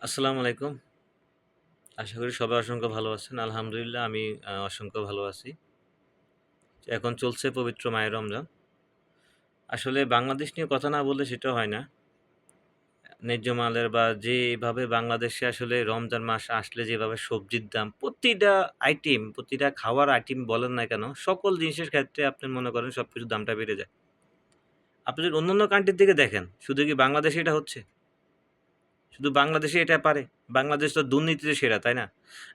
আসসালামু আলাইকুম। আশা করি সবাই অসংখ্য ভালো আছেন। আলহামদুলিল্লাহ আমি অসংখ্য ভালো আছি। এখন চলছে পবিত্র মাহে রমজান। আসলে বাংলাদেশ নিয়ে কথা না বললে সেটা হয় না। ন্যায্য মালের বা যেভাবে বাংলাদেশে আসলে রমজান মাস আসলে যেভাবে সবজির দাম প্রতিটা আইটেম, প্রতিটা খাওয়ার আইটেম বলেন না কেন, সকল জিনিসের ক্ষেত্রে আপনি মনে করেন সবকিছুর দামটা বেড়ে যায়। আপনি যদি অন্যান্য কান্ট্রির দিকে দেখেন, শুধু কি বাংলাদেশে এটা হচ্ছে? শুধু বাংলাদেশে এটা পারে? বাংলাদেশ তো দুর্নীতিতে সেরা, তাই না?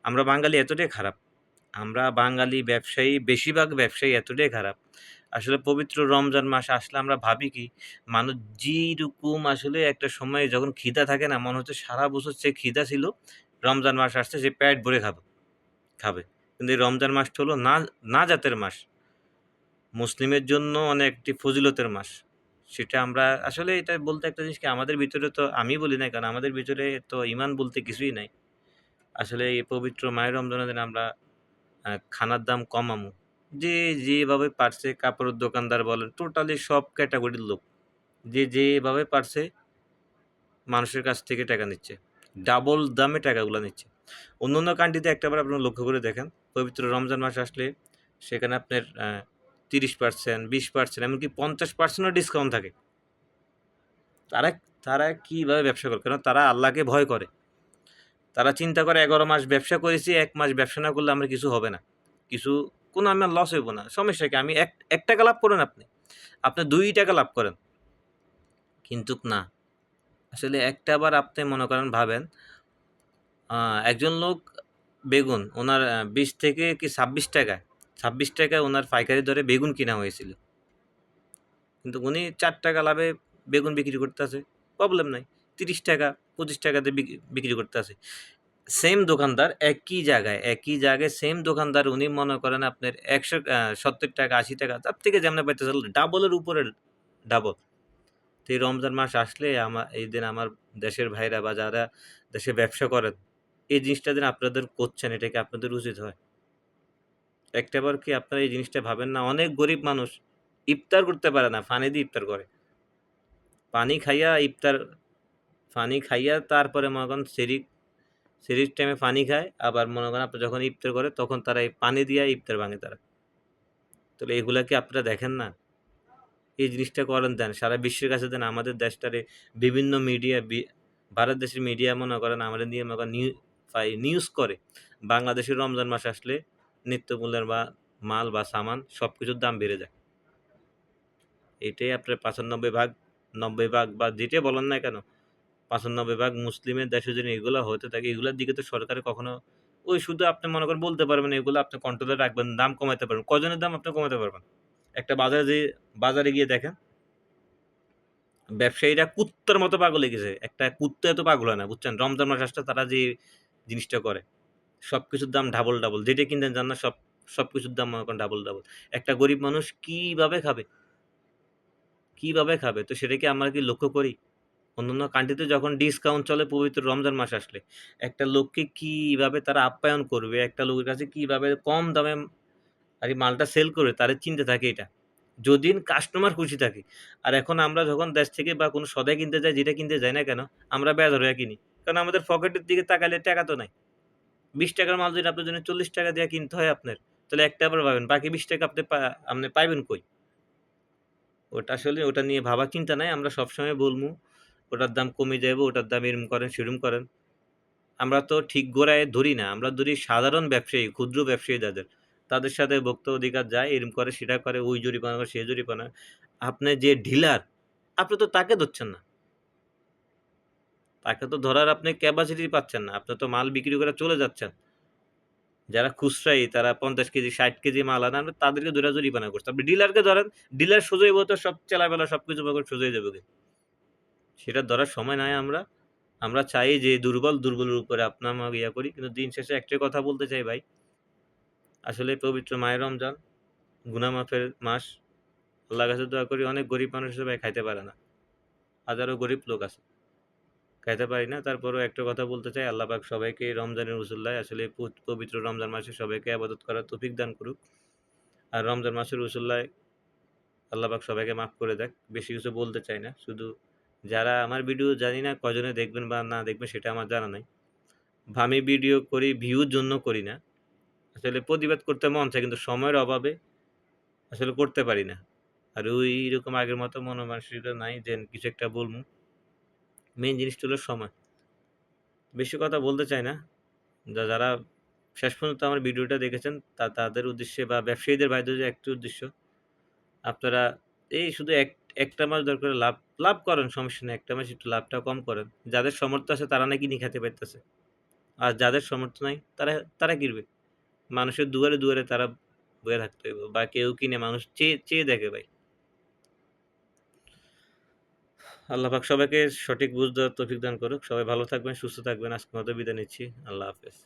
আমরা বাঙালি এতটাই খারাপ। আমরা বাঙালি ব্যবসায়ী, বেশিরভাগ ব্যবসায়ী এতটাই খারাপ। আসলে পবিত্র রমজান মাস আসলে আমরা ভাবি কি, মানুষ যেইরকম আসলে একটা সময়ে যখন খিদা থাকে না, মনে হচ্ছে সারা বছর সে খিদা ছিল, রমজান মাস আসছে সে পেট ভরে খাবে। কিন্তু এই রমজান মাসটা হলো নাজাতের মাস। মুসলিমের জন্য একটি ফজিলতের মাস। সেটা আমরা আসলে এটা বলতে একটা জিনিস কি আমাদের ভিতরে তো আমি বলি না কারণ আমাদের ভিতরে তো ঈমান বলতে কিছুই নাই। আসলে এই পবিত্র মাহে রমজানের দিনে আমরা খানার দাম কমামু। যে যেভাবে পারছে কাপড়ের দোকানদার বলেন, টোটালি সব ক্যাটেগরির লোক। যে যেভাবে পারছে মানুষের কাছ থেকে টাকা নিচ্ছে। ডাবল দামে টাকাগুলা নিচ্ছে। অন্যান্য কান্ট্রিতে একটাবার আপনারা লক্ষ্য করে দেখেন, পবিত্র রমজান মাস আসলে সেখানে আপনার ৩০% ২০% এমনকি ৫০% ও ডিসকাউন্ট থাকে। তারা তারা কিভাবে ব্যবসা করে? কারণ তারা আল্লাহকে ভয় করে। তারা চিন্তা করে ১১ মাস ব্যবসা করেছি, ১ মাস ব্যবসা না করলে আমার কিছু হবে না। কিছু কোনো আমার লস হইব না। সমস্যা কি? আমি ৳১ লাভ করেন আপনি। আপনি ৳২ লাভ করেন। কিন্তুক না। আসলে একটা বার আপনি মনে করেন ভাবেন, আ একজন লোক বেগুন উনার ২০ থেকে কি ৳২৬ ৳২৬ উনার পাইকারি দরে বেগুন কিনা হয়েছিল। কিন্তু উনি ৳৪ লাভে বেগুন বিক্রি করতেছে। প্রবলেম নাই। ৳৩০ ৳২৫ তে বিক্রি করতেছে। সেম দোকানদার একই জায়গায় সেম দোকানদার উনি মনে করেন আপনার ৳১৭ ৳৮০ তার থেকে যেমনে পাইতেছে ডাবলের উপরে ডাবল। তো এই রমজান মাস আসলে এই দিন আমার দেশের ভাইরা বা যারা দেশে ব্যবসা করেন, এই জিনিসটা যেন আপনাদের করছেন এটা কি আপনাদের উচিত হয়? একটাবার কি আপনারা এই জিনিসটা ভাবেন না? অনেক গরিব মানুষ ইফতার করতে পারে না, পানি দিয়ে ইফতার করে। পানি খাইয়া ইফতার পানি খাইয়া তারপরে মনে করেন সেহরির টাইমে পানি খায়, আবার মনে করেন আপনার যখন ইফতার করে তখন তারা এই পানি দিয়া ইফতার ভাঙে তারা। তাহলে এগুলা কি আপনারা দেখেন না? এই জিনিসটা করেন দেন। সারা বিশ্বের কাছে দেন আমাদের দেশটারে বিভিন্ন মিডিয়া ভারত দেশের মিডিয়া মনে করেন আমাদের নিয়ে মনে করেন নিউজ করে। বাংলাদেশের রমজান মাস আসলে নিত্যমূল্যের বা মাল বা সামান সবকিছুর দাম বেড়ে যায়। এটাই আপনার ৯৫ ভাগ ৯০ ভাগ বা যেটাই বলেন না কেন ৯৫ ভাগ মুসলিমের দেশে যদি এগুলা হতে থাকে, এগুলার দিকে তো সরকারের কখনো ওই শুধু আপনি মনে করেন বলতে পারবেন এগুলো আপনি কন্ট্রোলে রাখবেন, দাম কমাইতে পারবেন। কয়জনের দাম আপনি কমাতে পারবেন? একটা বাজারে গিয়ে দেখেন, ব্যবসায়ীরা কুত্তার মতো পাগল হয়ে গেছে। একটা কুত্তা এত পাগল হয় না, বুঝছেন? রমজান মাস আসলে তারা যে জিনিসটা করে, সবকিছুর দাম ডাবল। যেটা কিনতে যান না সবকিছুর দাম মনে করেন ডাবল। একটা গরিব মানুষ কিভাবে খাবে? তো সেটা কি আমরা কি লক্ষ্য করি? অন্যান্য কান্ট্রিতে যখন ডিসকাউন্ট চলে পবিত্র রমজান মাস আসলে, একটা লোককে কিভাবে তারা আপ্যায়ন করবে, একটা লোকের কাছে কিভাবে কম দামে আরকি মালটা সেল করে তাদের চিন্তা থাকে এটা। যদিন কাস্টমার খুশি থাকে। আর এখন আমরা যখন দেশ থেকে বা কোনো সদাই কিনতে যাই, যেটা কিনতে যাই না কেন, আমরা বেজার হইয়া কিনি। কারণ আমাদের পকেটের দিকে তাকাইলে টাকা তো নাই। ৳২০ র মাল যদি আপনার জন্য ৳৪০ দিয়ে কিনতে হয় আপনার, তাহলে একটা বার ভাবেন বাকি ৳২০ আপনি পাইবেন কই? ওটা নিয়ে ভাবার চিন্তা নাই। আমরা সবসময় বলমু, ওটার দাম কমে যাইব, ওটার দাম এরম করেন, সেরম করেন। আমরা তো ঠিক গোড়ায় ধরি না। আমরা ধরি সাধারণ ব্যবসায়ী, ক্ষুদ্র ব্যবসায়ী যাদের। তাদের সাথে ভোক্তা অধিকার যায়, এরম করে, সেটা করে, ওই জরিমানা করে, সে জরিমানা। আপনি যে ডিলার, আপনি তো তাকে ধরছেন না। তাকে তো ধরার আপনি ক্যাপাসিটি পাচ্ছেন না। আপনি তো মাল বিক্রি করে চলে যাচ্ছেন। যারা খুচরাই তারা ৫০ কেজি, ৬০ কেজি মাল আনে, আপনি তাদেরকে ধইরা জরিমানা করছেন। আপনি ডিলারকে ধরেন, ডিলার সোজা হইব তো সব চেলাবেলা সবকিছু মনে করেন সোজা হয়ে যাবে গে। সেটা ধরার সময় নাই আমরা। আমরা চাই যে দুর্বলের উপরে আপনার আমাকে ইয়া করি। কিন্তু দিন শেষে একটাই কথা বলতে চাই ভাই, আসলে পবিত্র মাহে রমজান, গুনাহ মাফের মাস। আল্লাহর কাছে দোয়া করি অনেক গরিব মানুষ আছে ভাই খাইতে পারে না। হাজারো গরিব লোক আছে। খাইতে পারি না। তারপরেও একটা কথা বলতে চাই, আল্লাহ পাক সবাইকে রমজানের উসিলায় আসলে পবিত্র রমজান মাসে সবাইকে ইবাদত করার তৌফিক দান করুক। আর রমজান মাসের উসিলায় আল্লাহ পাক সবাইকে মাফ করে দেক। বেশি কিছু বলতে চাই না। শুধু যারা আমার ভিডিও জানি না কজনে দেখবেন বা না দেখবেন সেটা আমার জানা নাই। আমি ভিডিও করি ভিউর জন্য করি না। আসলে প্রতিবাদ করতে মন চায় কিন্তু সময়ের অভাবে আসলে করতে পারি না। আর ওইরকম আগের মতো মন মানসিকতা নাই যে কিছু একটা বলমু। মেইন জিনিসটা হলো সময়। বেশি কথা বলতে চাই না। যারা শেষ পর্যন্ত আমার ভিডিওটা দেখেছেন তাদের উদ্দেশ্যে বা ব্যবসায়ীদের ভাইদের একটি উদ্দেশ্য, আপনারা এই শুধু একটা মাস দরকার লাভ করেন সমস্যা নেই। একটা মাস একটু লাভটা কম করেন। যাদের সামর্থ্য আছে তারা নাকি কিনে খেতে পারতেছে। আর যাদের সামর্থ্য নাই তারা কিনবে। মানুষের দুয়ারে তারা বইয়া থাকতে হইব বা কেউ কিনে মানুষ চেয়ে দেখে ভাই। আল্লাহ পাক সবাইকে সঠিক বুঝ দেওয়ার তৌফিক দান করুক। সবাই ভালো থাকবেন, সুস্থ থাকবেন। আজকের মতো বিদায় নিচ্ছি। আল্লাহ হাফেজ।